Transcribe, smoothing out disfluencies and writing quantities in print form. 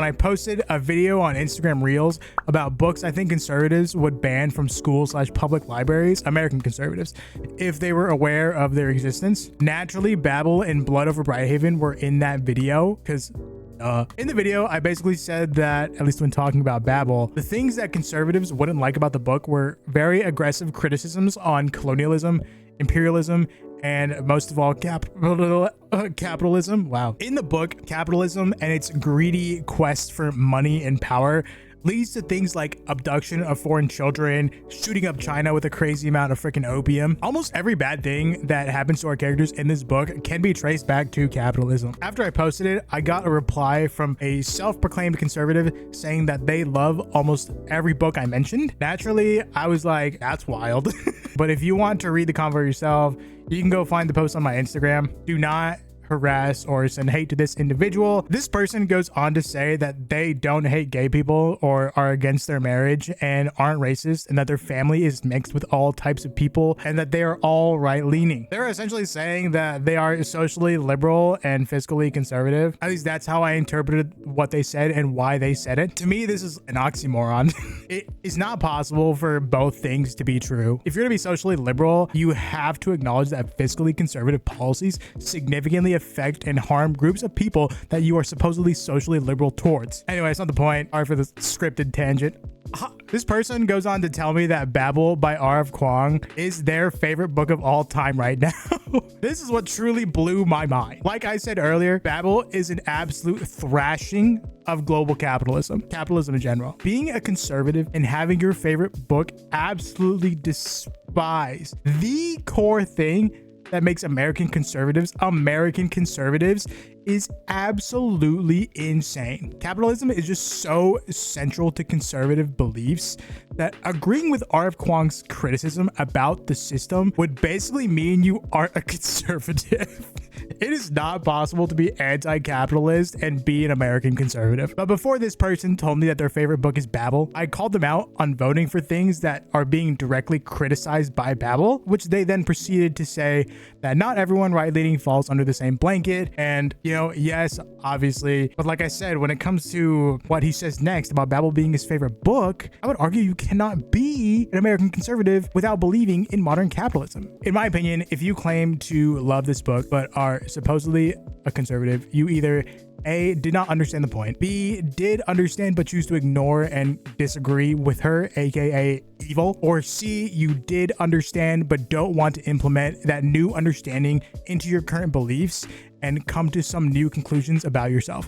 when I posted a video on Instagram Reels about books I think conservatives would ban from school/public libraries, American conservatives, if they were aware of their existence. Naturally, Babel and Blood Over Brighthaven were in that video because in the video, I basically said that, at least when talking about Babel, the things that conservatives wouldn't like about the book were very aggressive criticisms on colonialism, imperialism, and most of all, capitalism. Wow. In the book, capitalism and its greedy quest for money and power leads to things like abduction of foreign children, shooting up China with a crazy amount of freaking opium. Almost every bad thing that happens to our characters in this book can be traced back to capitalism. After I posted it, I got a reply from a self-proclaimed conservative saying that they love almost every book I mentioned. Naturally, I was like, that's wild. But if you want to read the convo yourself, you can go find the post on my Instagram. Do not harass or send hate to this individual. This person goes on to say that they don't hate gay people or are against their marriage and aren't racist, and that their family is mixed with all types of people and that they are all right-leaning. They're essentially saying that they are socially liberal and fiscally conservative. At least that's how I interpreted what they said and why they said it. To me, this is an oxymoron. It is not possible for both things to be true. If you're gonna be socially liberal, you have to acknowledge that fiscally conservative policies significantly affect and harm groups of people that you are supposedly socially liberal towards. Anyway, it's not the point. Sorry for this scripted tangent. This person goes on to tell me that Babel by R.F. Kuang is their favorite book of all time right now. This is what truly blew my mind. Like I said earlier, Babel is an absolute thrashing of global capitalism in general. Being a conservative and having your favorite book absolutely despise the core thing that makes American conservatives is absolutely insane. Capitalism is just so central to conservative beliefs that agreeing with R.F. Kuang's criticism about the system would basically mean you aren't a conservative. It is not possible to be anti-capitalist and be an American conservative. But before this person told me that their favorite book is Babel, I called them out on voting for things that are being directly criticized by Babel, which they then proceeded to say that not everyone right-leaning falls under the same blanket. And, you know, yes, obviously. But like I said, when it comes to what he says next about Babel being his favorite book, I would argue you cannot be an American conservative without believing in modern capitalism. In my opinion, if you claim to love this book but are supposedly a conservative, you either A, did not understand the point, B, did understand but choose to ignore and disagree with her, aka evil, or C, you did understand but don't want to implement that new understanding into your current beliefs and come to some new conclusions about yourself.